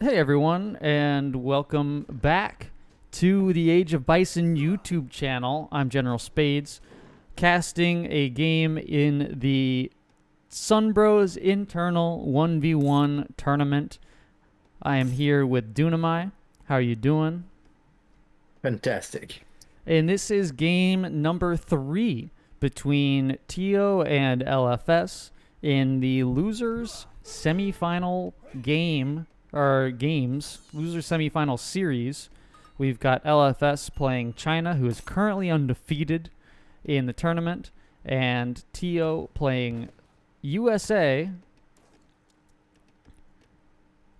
Hey everyone, and welcome back to the Age of Bison YouTube channel. I'm General Spades, casting a game in the Sunbros internal 1v1 tournament. I am here with Dunamai. How are you doing? Fantastic. And this is game number 3 between Tio and LFS in the losers semifinal game or games, loser semifinal series. We've got LFS playing China, who is currently undefeated in the tournament, and Tio playing USA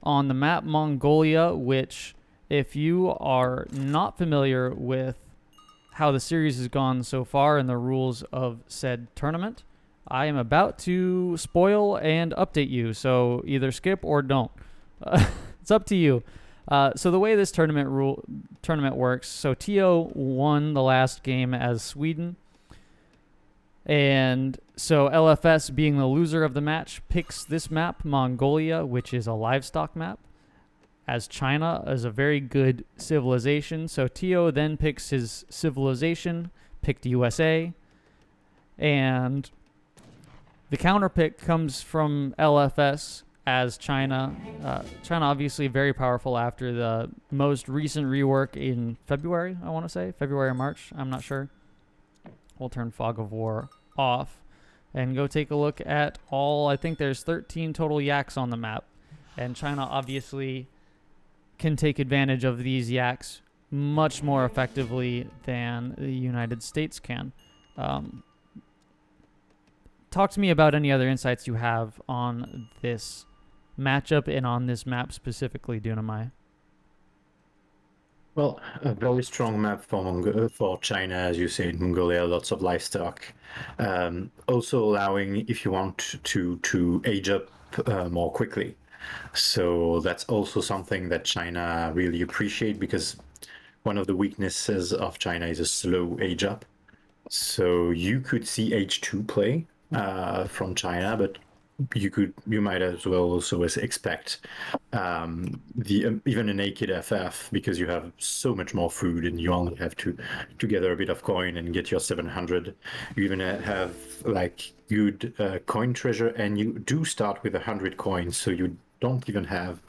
on the map Mongolia, which, if you are not familiar with how the series has gone so far and the rules of said tournament, I am about to spoil and update you, so either skip or don't. It's up to you. So the way this tournament works, so Tio won the last game as Sweden, and so LFS, being the loser of the match, picks this map, Mongolia, which is a livestock map, as China is a very good civilization. So Tio then picks his civilization, picked USA, and the counter pick comes from LFS as China. China obviously very powerful after the most recent rework in February, I want to say. February or March, I'm not sure. We'll turn Fog of War off and go take a look at all. I think there's 13 total yaks on the map, and China obviously can take advantage of these yaks much more effectively than the United States can. Talk to me about any other insights you have on this matchup and on this map specifically, Dunamai. Well, a very strong map for China, as you say, in Mongolia, lots of livestock. Also allowing, if you want to age up more quickly. So that's also something that China really appreciate, because one of the weaknesses of China is a slow age up. So you could see H2 play from China, but you might as well also expect the even a naked FF, because you have so much more food and you only have to gather a bit of coin and get your 700. You even have like good coin treasure, and you do start with 100 coins, so you don't even have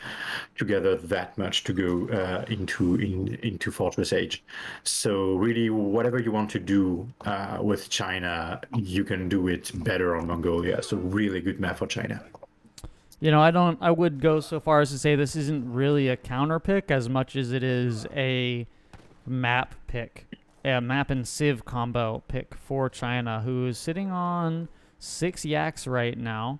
to gather that much to go into Fortress Age. So really, whatever you want to do with China, you can do it better on Mongolia. So really good map for China. You know, I would go so far as to say this isn't really a counter pick as much as it is a map pick, a map and Civ combo pick for China, who is sitting on 6 yaks right now.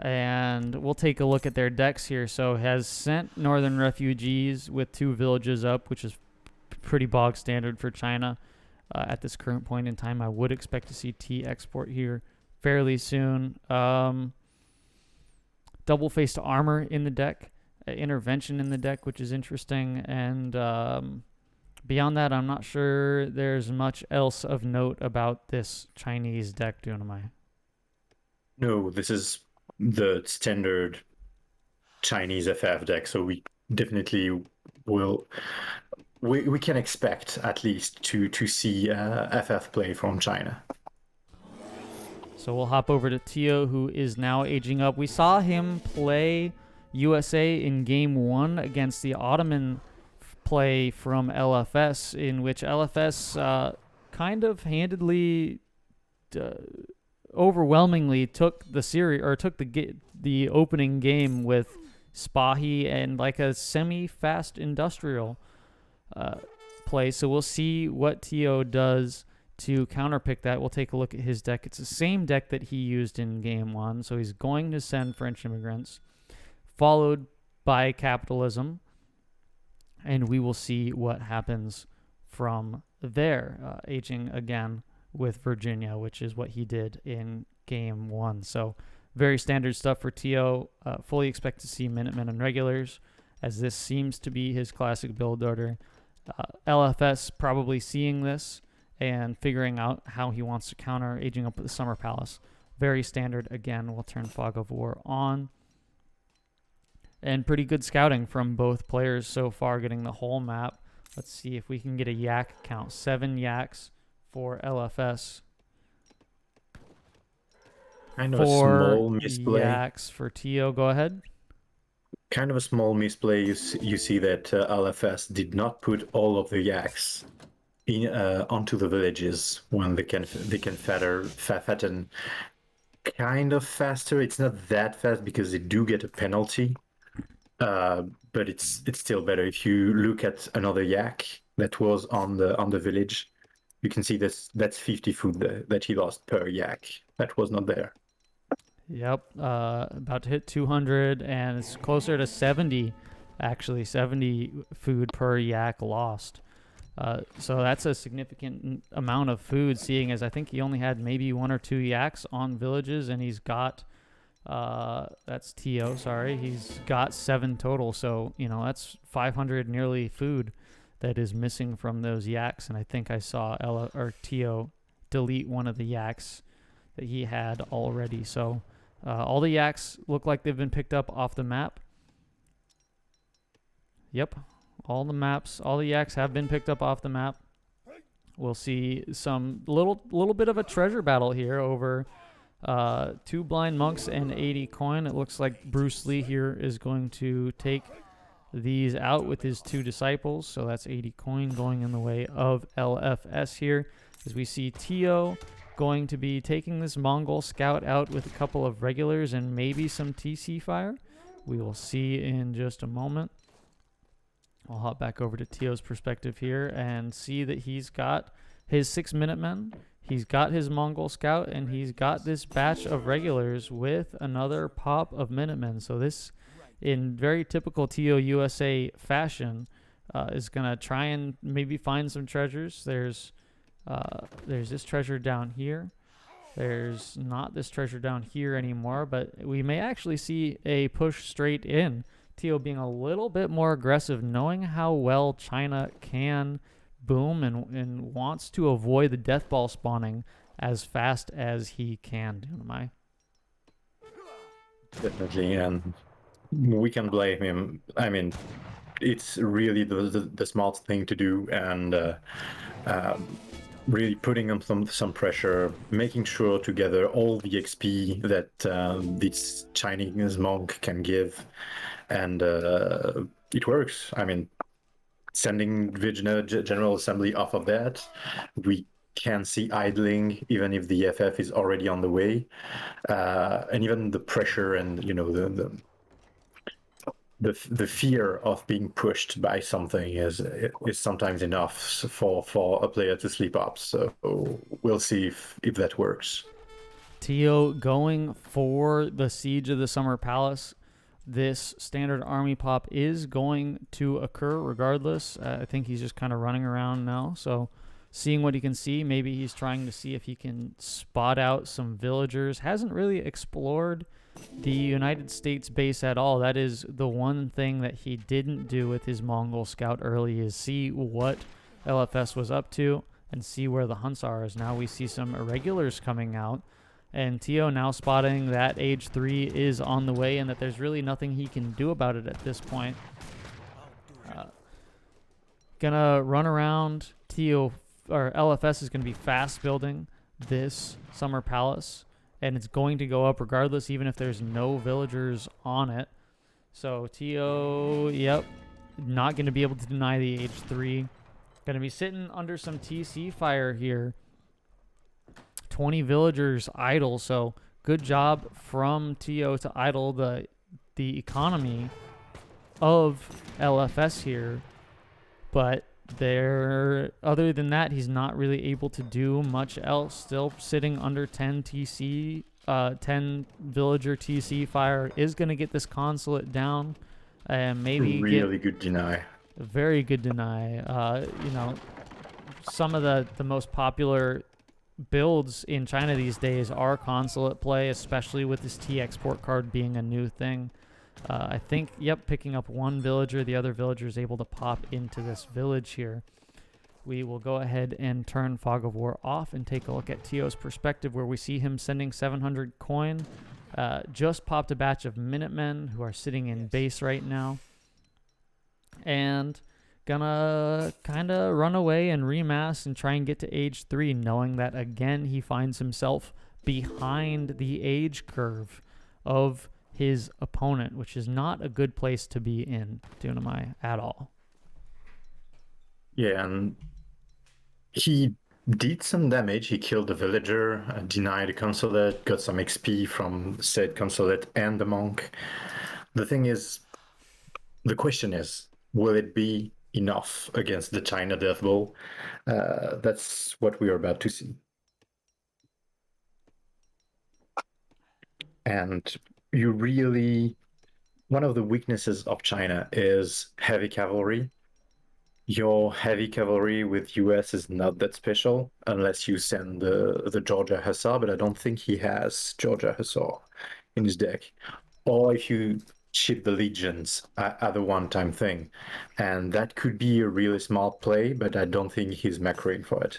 And we'll take a look at their decks here. So has sent Northern Refugees with 2 villages up, which is pretty bog standard for China at this current point in time. I would expect to see T export here fairly soon. Double-faced armor in the deck, intervention in the deck, which is interesting. And beyond that, I'm not sure there's much else of note about this Chinese deck, Dunamai. No, this is the standard Chinese FF deck, so we definitely will. We can expect at least to see FF play from China. So we'll hop over to Tio, who is now aging up. We saw him play USA in game 1 against the Ottoman play from LFS, in which LFS kind of handedly, overwhelmingly took the series, or took the opening game with Spahi and like a semi-fast industrial play. So we'll see what Tio does to counterpick that. We'll take a look at his deck. It's the same deck that he used in game 1. So he's going to send French immigrants, followed by capitalism, and we will see what happens from there. Aging again with Virginia, which is what he did in game 1. So very standard stuff for Tio. Fully expect to see Minutemen and regulars, as this seems to be his classic build order. LFS probably seeing this and figuring out how he wants to counter, aging up with the Summer Palace. Very standard. Again, we'll turn Fog of War on. And pretty good scouting from both players so far, getting the whole map. Let's see if we can get a yak count. 7 yaks for LFS. Kind of a 4 small misplay. yaks for Tio. Go ahead. Kind of a small misplay. You see that LFS did not put all of the yaks onto the villages when they can fatten kind of faster. It's not that fast because they do get a penalty, but it's still better. If you look at another yak that was on the village, you can see that's 50 food that he lost per yak. That was not there. Yep, about to hit 200, and it's closer to 70, actually, 70 food per yak lost. So that's a significant amount of food, seeing as I think he only had maybe 1 or 2 yaks on villages, and he's got, that's Tio, sorry, he's got 7 total, so, you know, that's 500 nearly food that is missing from those yaks, and I think I saw Tio delete one of the yaks that he had already, so... all the yaks look like they've been picked up off the map. Yep, all the yaks have been picked up off the map. We'll see some little bit of a treasure battle here over 2 blind monks and 80 coin. It looks like Bruce Lee here is going to take these out with his 2 disciples. So that's 80 coin going in the way of LFS here. As we see Tio going to be taking this Mongol scout out with a couple of regulars and maybe some TC fire. We will see in just a moment. I'll hop back over to Tio's perspective here and see that he's got his 6 Minutemen, he's got his Mongol scout, and he's got this batch of regulars with another pop of Minutemen. So this, in very typical Tio USA fashion, is going to try and maybe find some treasures. There's this treasure down here. There's not this treasure down here anymore, but we may actually see a push straight in. Tio being a little bit more aggressive, knowing how well China can boom and wants to avoid the death ball spawning as fast as he can. Definitely, and we can blame him. I mean, it's really the smart thing to do, and really putting on some pressure, making sure to gather all the XP that this Chinese monk can give, and it works. I mean, sending General Assembly off of that, we can see idling even if the FF is already on the way, and even the pressure and the fear of being pushed by something is sometimes enough for a player to sleep up. So we'll see if that works. Tio going for the Siege of the Summer Palace. This standard army pop is going to occur regardless. I think he's just kind of running around now. So seeing what he can see, maybe he's trying to see if he can spot out some villagers. Hasn't really explored the United States base at all. That is the one thing that he didn't do with his Mongol scout early, is see what LFS was up to and see where the hunts are. As now we see some irregulars coming out, and Tio now spotting that age 3 is on the way and that there's really nothing he can do about it at this point. Gonna run around. Tio, or LFS, is gonna be fast building this Summer Palace, and it's going to go up regardless, even if there's no villagers on it. So Tio, yep, not going to be able to deny the H3. Going to be sitting under some TC fire here. 20 villagers idle, so good job from Tio to idle the economy of LFS here. But other than that, he's not really able to do much else. Still sitting under 10 TC, 10 villager TC fire is going to get this consulate down, and maybe really good deny. Very good deny. Some of the most popular builds in China these days are consulate play, especially with this T export card being a new thing. I think, yep, picking up one villager, the other villager is able to pop into this village here. We will go ahead and turn Fog of War off and take a look at Tio's perspective, where we see him sending 700 coin Just popped a batch of Minutemen who are sitting in base right now. And gonna kind of run away and remass and try and get to age 3, knowing that, again, he finds himself behind the age curve of his opponent, which is not a good place to be in, Dunamai, at all. Yeah, and he did some damage. He killed the villager, denied the consulate, got some XP from said consulate and the monk. The thing is, the question is, will it be enough against the China Death Bowl? That's what we are about to see. And you really, one of the weaknesses of China is heavy cavalry. Your heavy cavalry with US is not that special unless you send the Georgia Hussar, but I don't think he has Georgia Hussar in his deck. Or if you ship the legions at a one-time thing, and that could be a really smart play, but I don't think he's macroing for it.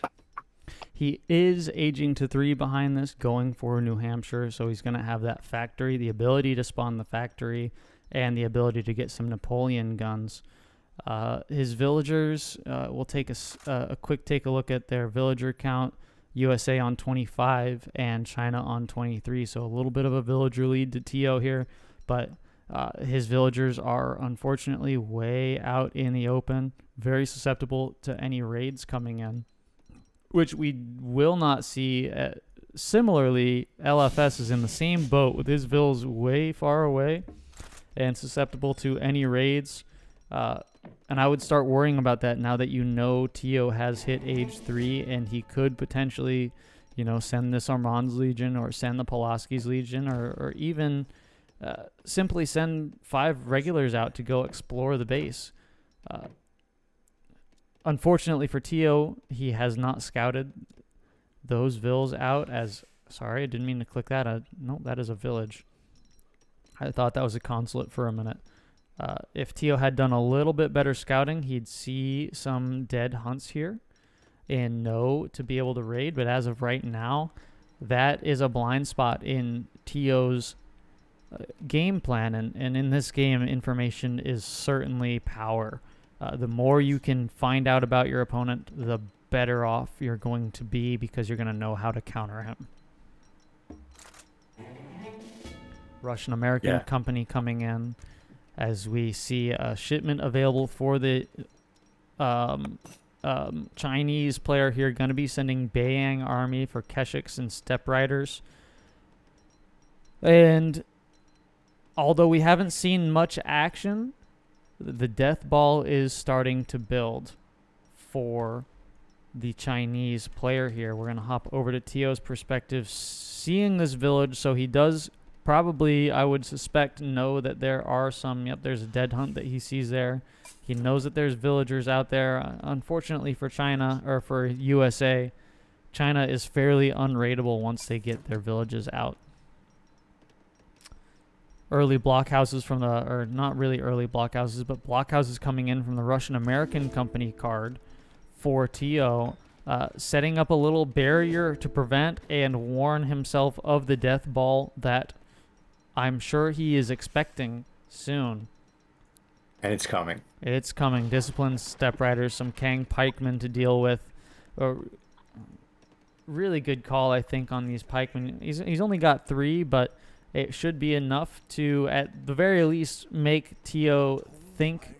He is aging to 3 behind this, going for New Hampshire, so he's going to have that factory, the ability to spawn the factory, and the ability to get some Napoleon guns. His villagers, we'll take a quick take a look at their villager count. USA on 25 and China on 23, so a little bit of a villager lead to TO here, but his villagers are unfortunately way out in the open, very susceptible to any raids coming in, which we will not see. Similarly, LFS is in the same boat with his vills way far away and susceptible to any raids. And I would start worrying about that now that you know Tio has hit age 3 and he could potentially, send this Armand's Legion or send the Pulaski's Legion or even simply send 5 regulars out to go explore the base. Unfortunately for Tio, he has not scouted those vills out as... Sorry, I didn't mean to click that. No, that is a village. I thought that was a consulate for a minute. If Tio had done a little bit better scouting, he'd see some dead hunts here and know to be able to raid. But as of right now, that is a blind spot in Tio's game plan. And in this game, information is certainly power. The more you can find out about your opponent, the better off you're going to be because you're going to know how to counter him. Russian-American company coming in. As we see a shipment available for the Chinese player here, going to be sending Beiyang army for Keshiks and Steppe Riders. And although we haven't seen much action, the death ball is starting to build for the Chinese player here. We're going to hop over to Tio's perspective, seeing this village. So he does... probably, I would suspect, know that there are some... Yep, there's a dead hunt that he sees there. He knows that there's villagers out there. Unfortunately for China, or for USA, China is fairly unraidable once they get their villages out. Early blockhouses from the... Or not really early blockhouses, but blockhouses coming in from the Russian-American company card for TO. Setting up a little barrier to prevent and warn himself of the death ball that... I'm sure he is expecting soon. And it's coming. It's coming. Disciplined Steppe Riders, some Kang pikemen to deal with. Really good call, I think, on these pikemen. He's only got 3, but it should be enough to, at the very least, make Tio think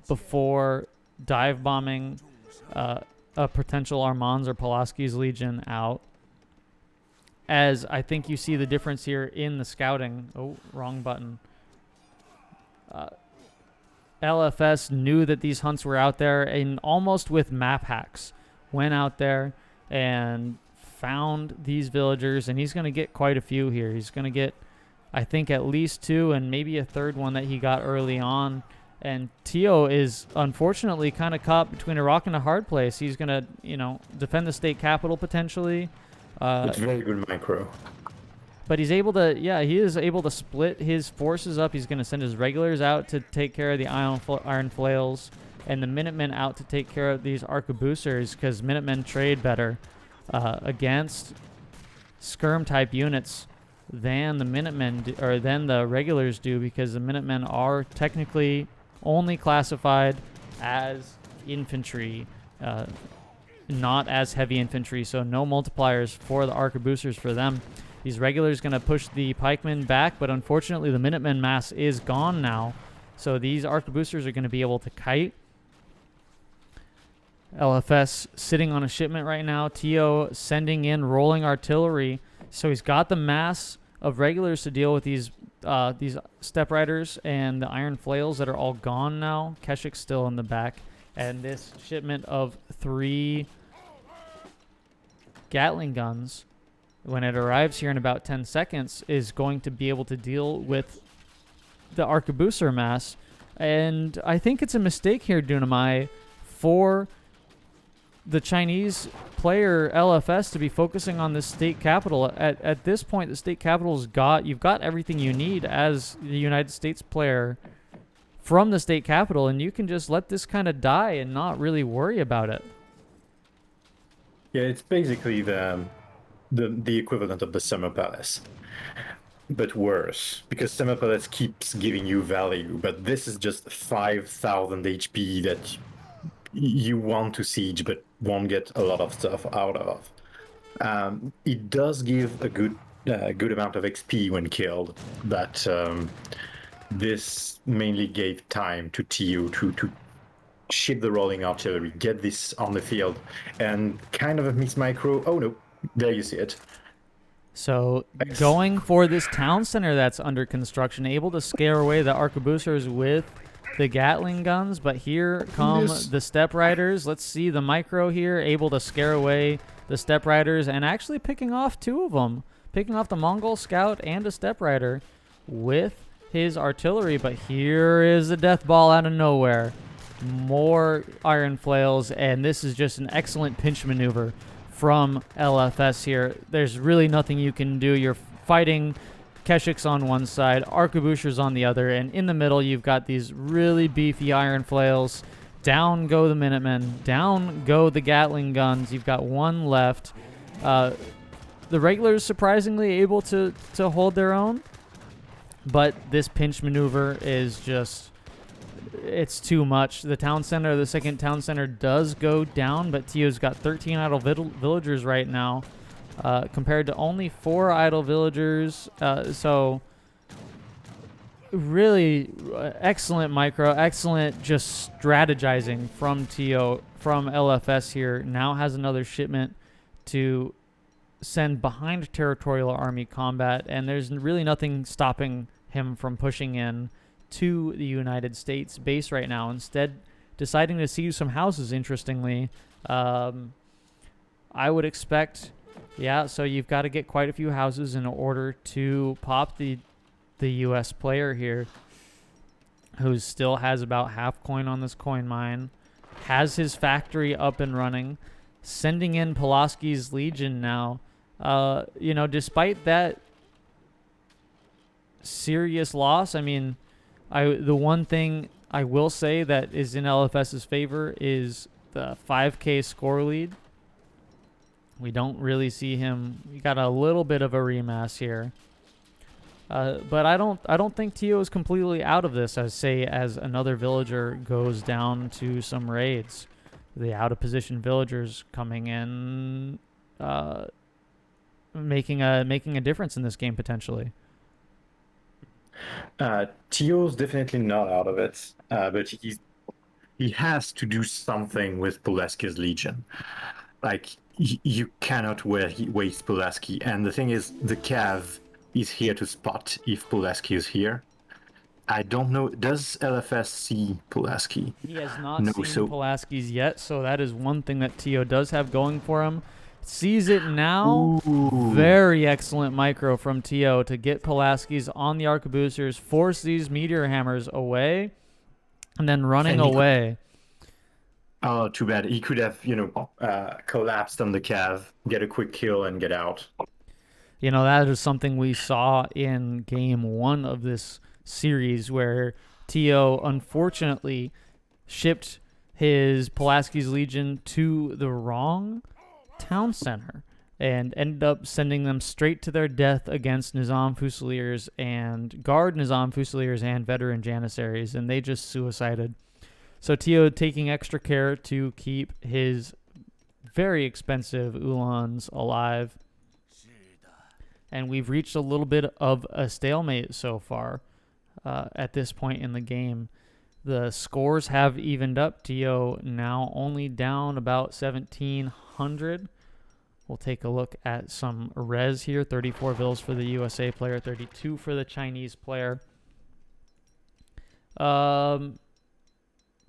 before dive bombing a potential Armand's or Pulaski's Legion out. As I think you see the difference here in the scouting. Oh, wrong button. LFS knew that these hunts were out there and almost with map hacks went out there and found these villagers, and he's going to get quite a few here. He's going to get, I think, at least 2 and maybe a third one that he got early on. And Tio is unfortunately kind of caught between a rock and a hard place. He's going to, defend the state capital potentially. It's very good micro. But he's able to, he is able to split his forces up. He's going to send his regulars out to take care of the iron flails and the Minutemen out to take care of these arquebusiers because Minutemen trade better against skirm-type units than the Minutemen or than the regulars do, because the Minutemen are technically only classified as infantry, not as heavy infantry, so no multipliers for the arquebusers for them. These regulars going to push the pikemen back, but unfortunately the Minutemen mass is gone now, so these arquebusers are going to be able to kite. LFS sitting on a shipment right now. Tio sending in rolling artillery, so he's got the mass of regulars to deal with these step riders and the iron flails that are all gone now. Keshik's still in the back, and this shipment of 3 Gatling guns, when it arrives here in about 10 seconds, is going to be able to deal with the arquebuser mass. And I think it's a mistake here, Dunamai, for the Chinese player LFS to be focusing on the state capital. At this point, the state capital's you've got everything you need as the United States player from the state capital, and you can just let this kind of die and not really worry about it. Yeah, it's basically the equivalent of the Summer Palace, but worse, because Summer Palace keeps giving you value, but this is just 5,000 HP that you want to siege but won't get a lot of stuff out of. It does give a good amount of XP when killed, but this mainly gave time to TU to ship the rolling artillery, get this on the field, and kind of a miss micro. Oh no, there you see it. So going for this town center that's under construction, able to scare away the arquebusers with the Gatling guns, but here come the step riders. Let's see the micro here, able to scare away the step riders and actually picking off 2 of them, picking off the Mongol scout and a step rider with his artillery. But here is a death ball out of nowhere. More iron flails, and this is just an excellent pinch maneuver from LFS here. There's really nothing you can do. You're fighting Keshik's on one side, arquebusers on the other, and in the middle you've got these really beefy iron flails. Down go the Minutemen, down go the Gatling guns. You've got 1 left. The regulars surprisingly able to hold their own, but this pinch maneuver is just, it's too much. The town center, the second town center does go down, but Tio's got 13 idle villagers right now, compared to only 4 idle villagers. So really excellent micro, excellent just strategizing from Tio, from LFS here. Now has another shipment to send behind territorial army combat, and there's really nothing stopping him from pushing in to the United States base right now. Instead, deciding to siege some houses, interestingly. I would expect, yeah, so you've got to get quite a few houses in order to pop the U.S. player here, who still has about half coin on this coin mine, has his factory up and running, sending in Pulaski's Legion now. Despite that serious loss, I mean, the one thing I will say that is in LFS's favor is the 5K score lead. We don't really see him. We got a little bit of a remass here. But I don't think Tio is completely out of this, as another villager goes down to some raids. The out of position villagers coming in, making a difference in this game potentially. Tio's definitely not out of it, but he has to do something with Pulaski's Legion. Like, you cannot waste Pulaski, and the thing is, the Cav is here to spot if Pulaski is here. I don't know, does LFS see Pulaski? He has not seen Pulaski's yet, so that is one thing that Tio does have going for him. Sees it now. Ooh. Very excellent micro from Tio to get Pulaski's on the arquebusers, force these meteor hammers away, and then running away. Oh, too bad. He could have, collapsed on the Cav, get a quick kill, and get out. That is something we saw in game 1 of this series, where Tio unfortunately shipped his Pulaski's Legion to the wrong town center. and ended up sending them straight to their death against Nizam Fusiliers and Guard Nizam Fusiliers and veteran Janissaries, and they just suicided. So Teo taking extra care to keep his very expensive Ulans alive. And we've reached a little bit of a stalemate so far at this point in the game. The scores have evened up. Teo now only down about 1,700. We'll take a look at some res here. 34 vills for the USA player, 32 for the Chinese player. Yeah,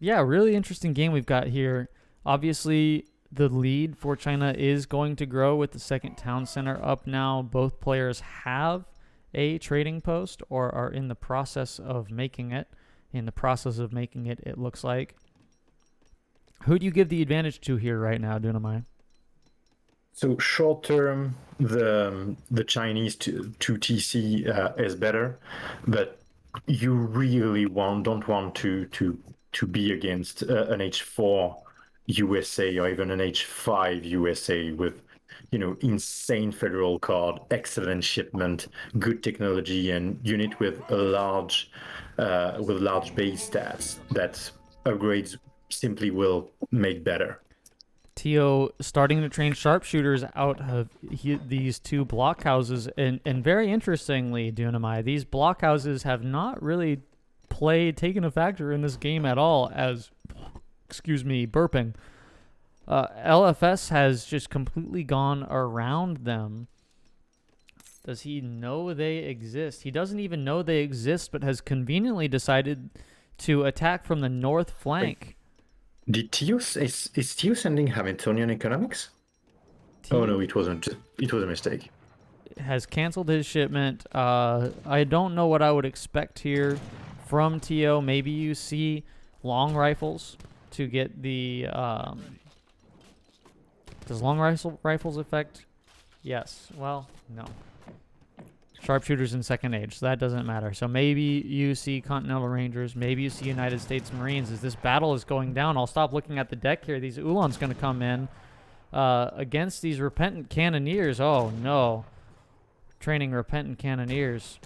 really interesting game we've got here. Obviously, the lead for China is going to grow with the second town center up now. Both players have a trading post or are in the process of making it. It looks like. Who do you give the advantage to here right now, Dunamai? So short term, the Chinese to TC is better, but you really don't want to be against an H4 USA or even an H5 USA with, insane federal card, excellent shipment, good technology, and unit with large base stats that upgrades simply will make better. Teo starting to train sharpshooters out of these two blockhouses, and very interestingly, Dunamai, these blockhouses have not really taken a factor in this game at all. As, burping. LFS has just completely gone around them. Does he know they exist? He doesn't even know they exist, but has conveniently decided to attack from the north flank. Did Teo is Teo sending Hamiltonian economics? Oh no, it wasn't. It was a mistake. Has canceled his shipment. I don't know what I would expect here from Teo. Maybe you see long rifles to get the. Does long rifles affect? Yes. Well, no. Sharpshooters in second age, so that doesn't matter. So maybe you see Continental Rangers, maybe you see United States Marines. As this battle is going down, I'll stop looking at the deck here. These Ulan's going to come in against these Repentant Cannoneers. Oh, no. Training Repentant Cannoneers.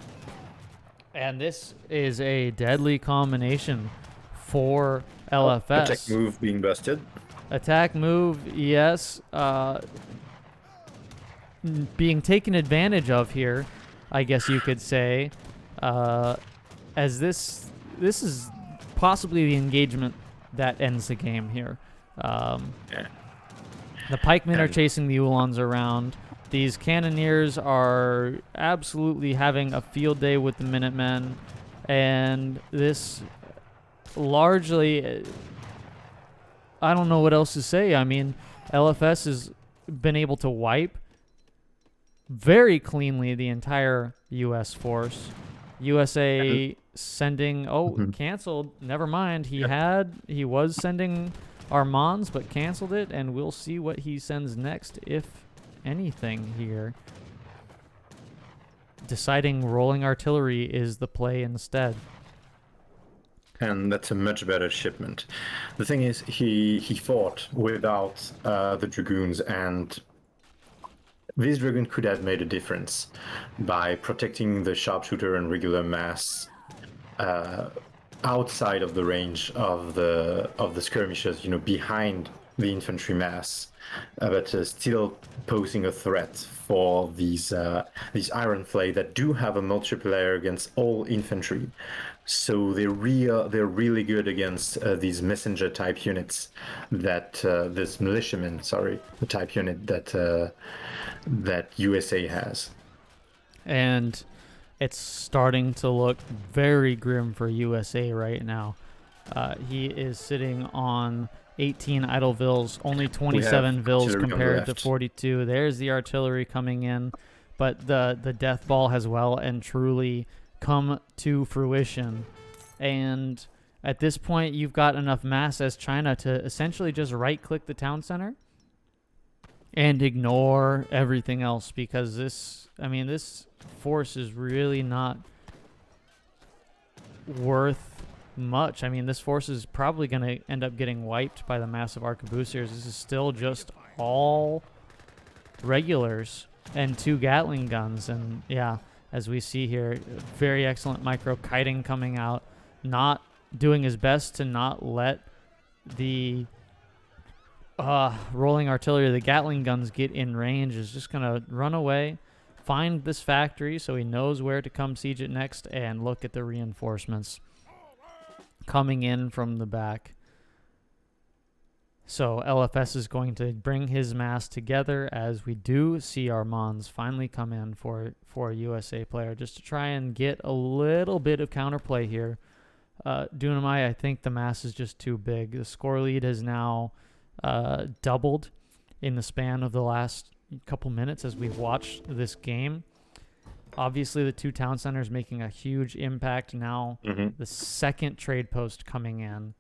And this is a deadly combination for LFS. Attack move being busted. Attack move, yes. Being taken advantage of here, I guess you could say, as this is possibly the engagement that ends the game here. The pikemen are chasing the Ulans around. These cannoneers are absolutely having a field day with the Minutemen, and this largely, I don't know what else to say. I mean, LFS has been able to wipe very cleanly the entire U.S. force. USA sending... canceled. Never mind. He was sending Armands, but canceled it, and we'll see what he sends next, if anything here. Deciding rolling artillery is the play instead. And that's a much better shipment. The thing is, he fought without the Dragoons, and this Dragoon could have made a difference by protecting the sharpshooter and regular mass outside of the range of the skirmishes, behind the infantry mass, but still posing a threat for these Iron Flay that do have a multiplier against all infantry. So they're really good against these messenger type units this militiamen, the type unit that USA has. And it's starting to look very grim for USA right now. He is sitting on 18 idle vills, only 27 vills compared to 42. There's the artillery coming in, but the death ball has well and truly come to fruition. And at this point, you've got enough mass as China to essentially just right-click the town center and ignore everything else, because this force is really not worth much. I mean, this force is probably going to end up getting wiped by the massive arquebusiers. This is still just all regulars and 2 Gatling guns. And yeah, as we see here, very excellent micro kiting coming out, not doing his best to not let the rolling artillery, the Gatling guns, get in range. Is just going to run away, find this factory so he knows where to come siege it next, and look at the reinforcements coming in from the back. So LFS is going to bring his mass together as we do see our Mons finally come in for a USA player, just to try and get a little bit of counterplay here. Dunamai, I think the mass is just too big. The score lead has now doubled in the span of the last couple minutes as we've watched this game. Obviously, the 2 town centers making a huge impact now. The second trade post coming in.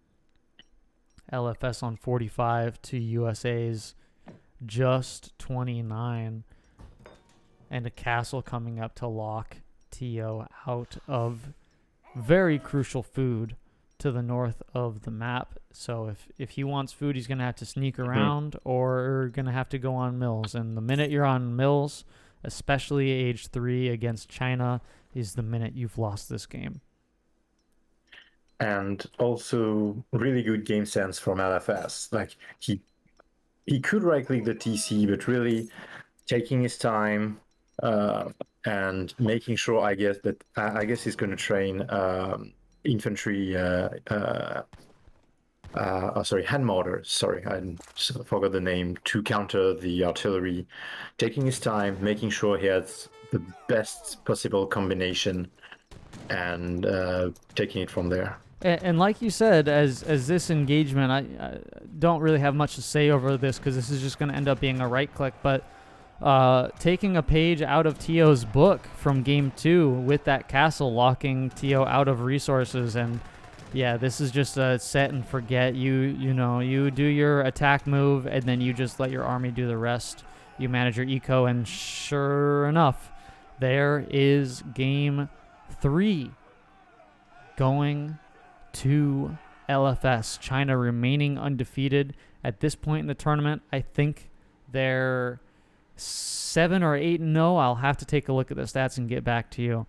LFS on 45 to USA's just 29. And a castle coming up to lock TO out of very crucial food to the north of the map. So if he wants food, he's going to have to sneak around or going to have to go on mills. And the minute you're on mills, especially age 3 against China, is the minute you've lost this game. And also really good game sense from LFS. Like he could right click the TC, but really taking his time and making sure, I guess he's going to train infantry hand mortars. Sorry, I forgot the name, to counter the artillery. Taking his time, making sure he has the best possible combination, and taking it from there. And like you said, as this engagement, I don't really have much to say over this because this is just going to end up being a right click. But taking a page out of TO's book from game 2 with that castle locking TO out of resources. And yeah, this is just a set and forget. You do your attack move and then you just let your army do the rest. You manage your eco, and sure enough, there is game 3 going to LFS. China remaining undefeated at this point in the tournament. I think they're 7 or 8-0. I'll have to take a look at the stats and get back to you.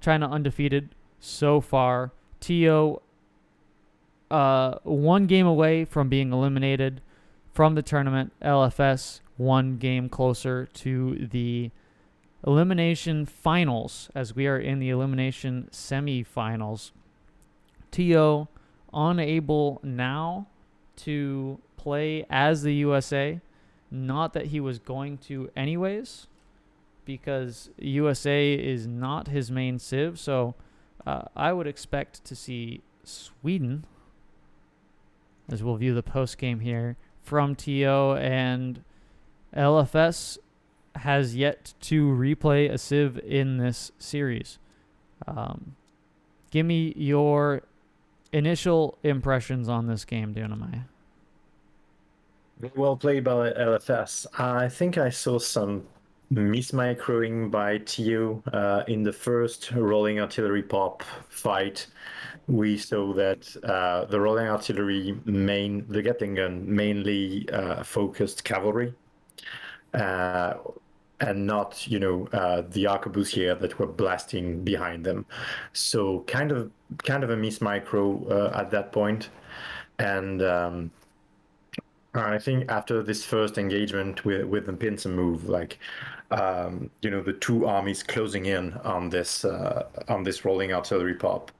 China undefeated so far. TO 1 game away from being eliminated from the tournament. LFS 1 game closer to the elimination finals, as we are in the elimination semifinals. TO unable now to play as the USA. Not that he was going to anyways, because USA is not his main civ. So I would expect to see Sweden, as we'll view the post game here, from TO. And LFS has yet to replay a civ in this series. Give me your initial impressions on this game, Dunamai. Well played by LFS. I think I saw some mismicroing by TO in the first rolling artillery pop fight. We saw that the rolling artillery the Gatling gun mainly focused cavalry, and not the arquebusiers that were blasting behind them. So kind of a mismicro at that point. And I think after this first engagement with the pincer move, the 2 armies closing in on this rolling artillery pop.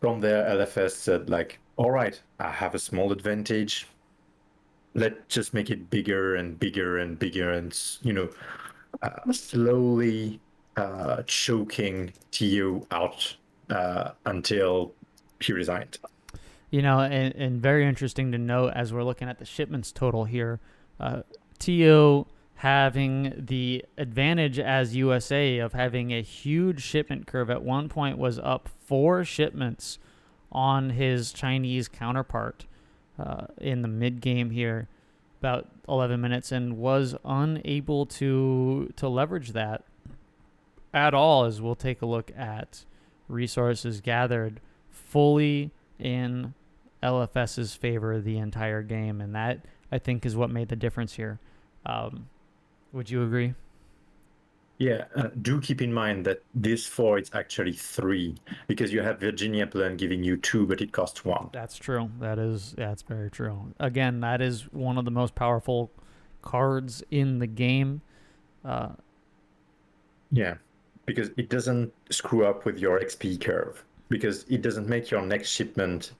From there, LFS said, all right, I have a small advantage. Let's just make it bigger and bigger and bigger, and slowly choking TO out until he resigned. And very interesting to note as we're looking at the shipments total here, TO having the advantage as USA of having a huge shipment curve. At one point was up 4 shipments on his Chinese counterpart in the mid-game here, about 11 minutes, and was unable to leverage that at all, as we'll take a look at resources gathered fully in LFS's favor the entire game. And that, I think, is what made the difference here. Would you agree? Yeah, do keep in mind that this four is actually three because you have Virginia plan giving you two, but it costs one. That's true. That's very true. Again, that is one of the most powerful cards in the game. Yeah, because it doesn't screw up with your XP curve because it doesn't make your next shipment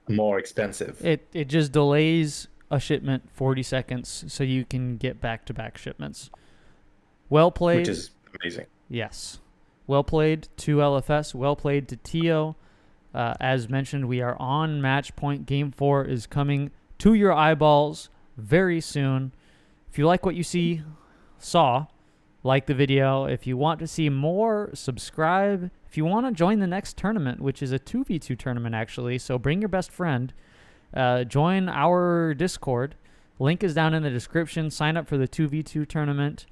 more expensive. It just delays a shipment 40 seconds so you can get back-to-back shipments. Well played. Which is amazing. Yes. Well played to LFS. Well played to Tio. As mentioned, we are on match point. Game 4 is coming to your eyeballs very soon. If you like what you saw, like the video. If you want to see more, subscribe. If you want to join the next tournament, which is a 2v2 tournament actually, so bring your best friend. Join our Discord. Link is down in the description. Sign up for the 2v2 tournament.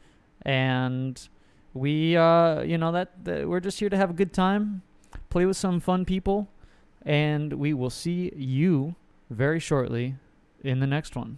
And we, we're just here to have a good time, play with some fun people, and we will see you very shortly in the next one.